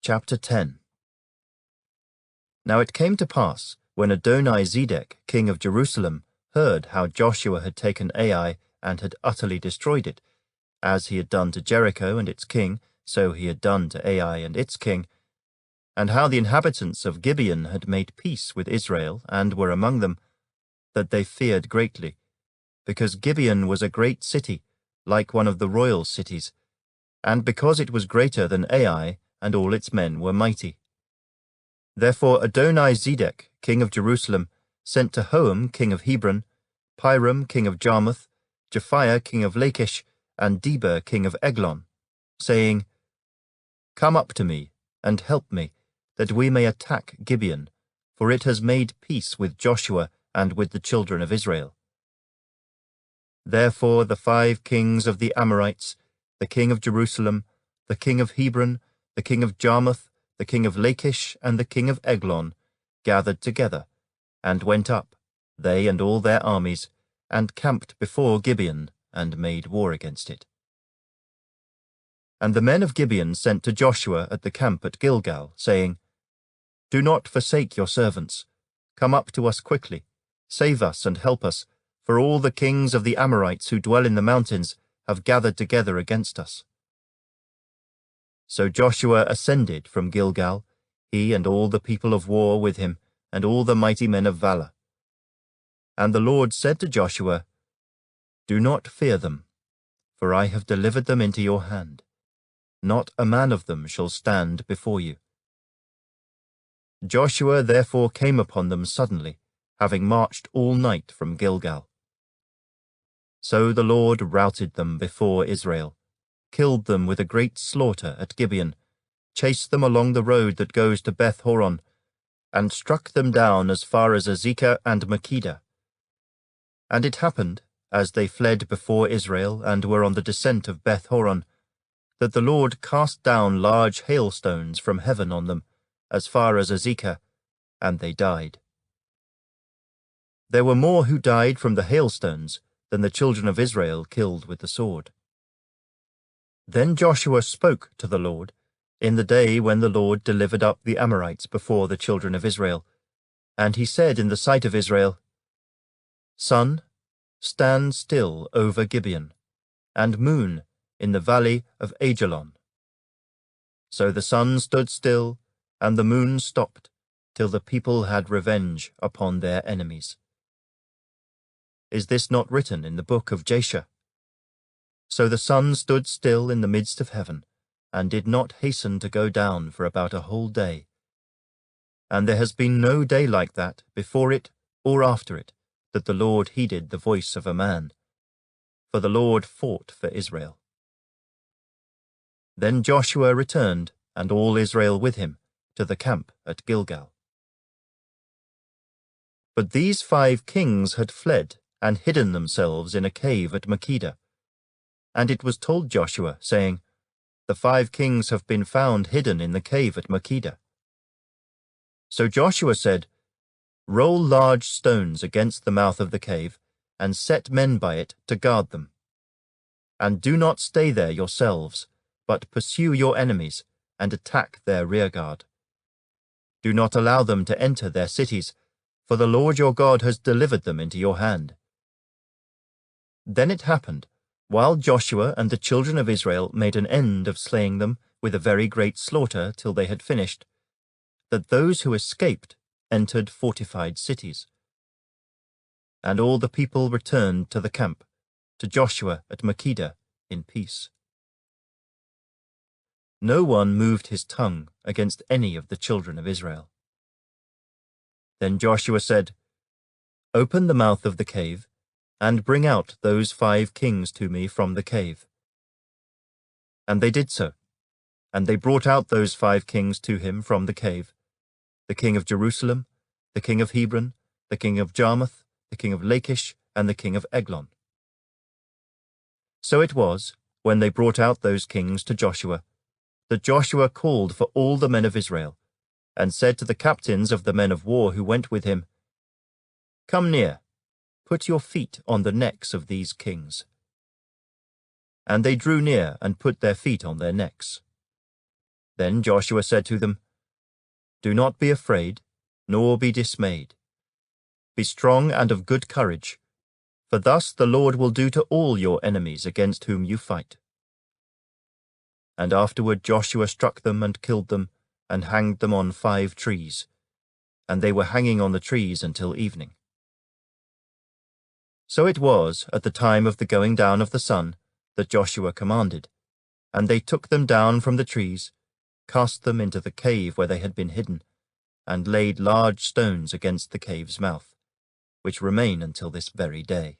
Chapter 10. Now it came to pass, when Adoni-Zedek, king of Jerusalem, heard how Joshua had taken Ai and had utterly destroyed it, as he had done to Jericho and its king, so he had done to Ai and its king, and how the inhabitants of Gibeon had made peace with Israel and were among them, that they feared greatly, because Gibeon was a great city, like one of the royal cities, and because it was greater than Ai, and all its men were mighty. Therefore Adoni-Zedek, king of Jerusalem, sent to Hoam, king of Hebron, Piram, king of Jarmuth, Japhiah, king of Lachish, and Deber, king of Eglon, saying, Come up to me, and help me, that we may attack Gibeon, for it has made peace with Joshua and with the children of Israel. Therefore the 5 kings of the Amorites, the king of Jerusalem, the king of Hebron, the king of Jarmuth, the king of Lachish, and the king of Eglon, gathered together, and went up, they and all their armies, and camped before Gibeon, and made war against it. And the men of Gibeon sent to Joshua at the camp at Gilgal, saying, Do not forsake your servants. Come up to us quickly. Save us and help us, for all the kings of the Amorites who dwell in the mountains have gathered together against us. So Joshua ascended from Gilgal, he and all the people of war with him, and all the mighty men of valor. And the Lord said to Joshua, Do not fear them, for I have delivered them into your hand. Not a man of them shall stand before you. Joshua therefore came upon them suddenly, having marched all night from Gilgal. So the Lord routed them before Israel, killed them with a great slaughter at Gibeon, chased them along the road that goes to Beth-horon, and struck them down as far as Azekah and Makkedah. And it happened, as they fled before Israel and were on the descent of Beth-horon, that the Lord cast down large hailstones from heaven on them, as far as Azekah, and they died. There were more who died from the hailstones than the children of Israel killed with the sword. Then Joshua spoke to the Lord in the day when the Lord delivered up the Amorites before the children of Israel, and he said in the sight of Israel, Sun, stand still over Gibeon, and moon in the valley of Ajalon. So the sun stood still, and the moon stopped, till the people had revenge upon their enemies. Is this not written in the book of Jasher? So the sun stood still in the midst of heaven, and did not hasten to go down for about a whole day. And there has been no day like that, before it or after it, that the Lord heeded the voice of a man. For the Lord fought for Israel. Then Joshua returned, and all Israel with him, to the camp at Gilgal. But these 5 kings had fled and hidden themselves in a cave at Makkedah. And it was told Joshua, saying, The 5 kings have been found hidden in the cave at Makkedah. So Joshua said, Roll large stones against the mouth of the cave, and set men by it to guard them. And do not stay there yourselves, but pursue your enemies, and attack their rearguard. Do not allow them to enter their cities, for the Lord your God has delivered them into your hand. Then it happened, while Joshua and the children of Israel made an end of slaying them with a very great slaughter till they had finished, that those who escaped entered fortified cities. And all the people returned to the camp, to Joshua at Makkedah, in peace. No one moved his tongue against any of the children of Israel. Then Joshua said, Open the mouth of the cave, and bring out those 5 kings to me from the cave. And they did so, and they brought out those 5 kings to him from the cave, the king of Jerusalem, the king of Hebron, the king of Jarmuth, the king of Lachish, and the king of Eglon. So it was, when they brought out those kings to Joshua, that Joshua called for all the men of Israel, and said to the captains of the men of war who went with him, Come near, put your feet on the necks of these kings. And they drew near and put their feet on their necks. Then Joshua said to them, "Do not be afraid, nor be dismayed. Be strong and of good courage, for thus the Lord will do to all your enemies against whom you fight." And afterward Joshua struck them and killed them, and hanged them on 5 trees, and they were hanging on the trees until evening. So it was, at the time of the going down of the sun, that Joshua commanded, and they took them down from the trees, cast them into the cave where they had been hidden, and laid large stones against the cave's mouth, which remain until this very day.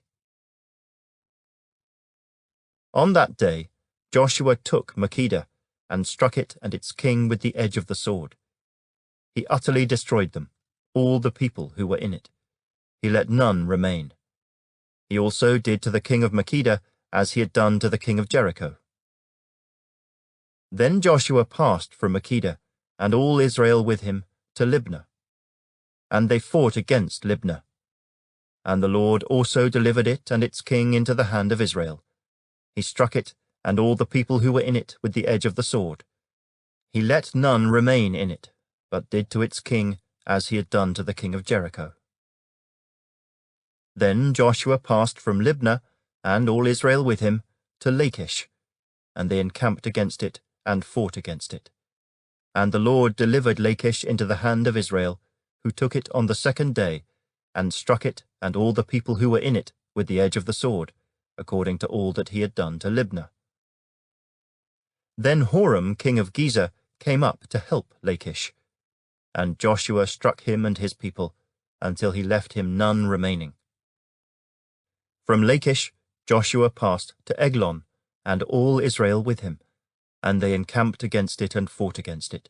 On that day Joshua took Makkedah, and struck it and its king with the edge of the sword. He utterly destroyed them, all the people who were in it. He let none remain. He also did to the king of Makkedah as he had done to the king of Jericho. Then Joshua passed from Makkedah, and all Israel with him, to Libnah. And they fought against Libnah. And the Lord also delivered it and its king into the hand of Israel. He struck it, and all the people who were in it, with the edge of the sword. He let none remain in it, but did to its king as he had done to the king of Jericho. Then Joshua passed from Libnah, and all Israel with him, to Lachish, and they encamped against it, and fought against it. And the Lord delivered Lachish into the hand of Israel, who took it on the 2nd day, and struck it and all the people who were in it with the edge of the sword, according to all that he had done to Libnah. Then Horam king of Gezer came up to help Lachish, and Joshua struck him and his people, until he left him none remaining. From Lachish Joshua passed to Eglon, and all Israel with him, and they encamped against it and fought against it.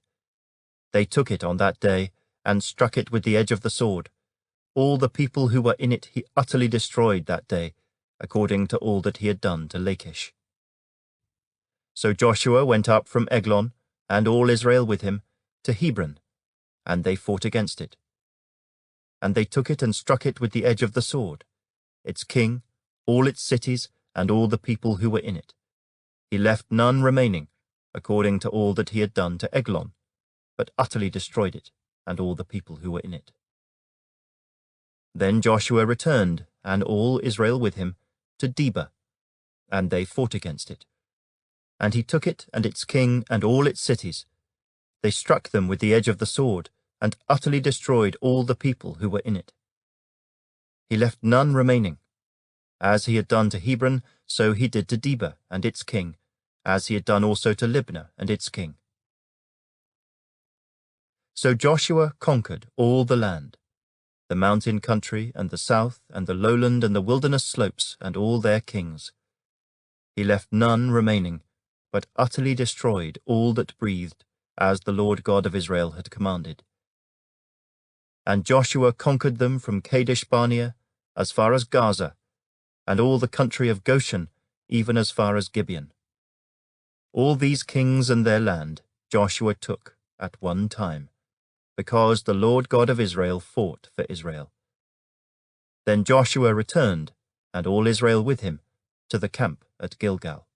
They took it on that day, and struck it with the edge of the sword. All the people who were in it he utterly destroyed that day, according to all that he had done to Lachish. So Joshua went up from Eglon, and all Israel with him, to Hebron, and they fought against it. And they took it and struck it with the edge of the sword, its king, all its cities, and all the people who were in it. He left none remaining, according to all that he had done to Eglon, but utterly destroyed it, and all the people who were in it. Then Joshua returned, and all Israel with him, to Debir, and they fought against it. And he took it and its king and all its cities. They struck them with the edge of the sword, and utterly destroyed all the people who were in it. He left none remaining. As he had done to Hebron, so he did to Debir and its king, as he had done also to Libnah and its king. So Joshua conquered all the land, the mountain country and the south and the lowland and the wilderness slopes and all their kings. He left none remaining, but utterly destroyed all that breathed, as the Lord God of Israel had commanded. And Joshua conquered them from Kadesh Barnea as far as Gaza, and all the country of Goshen, even as far as Gibeon. All these kings and their land Joshua took at one time, because the Lord God of Israel fought for Israel. Then Joshua returned, and all Israel with him, to the camp at Gilgal.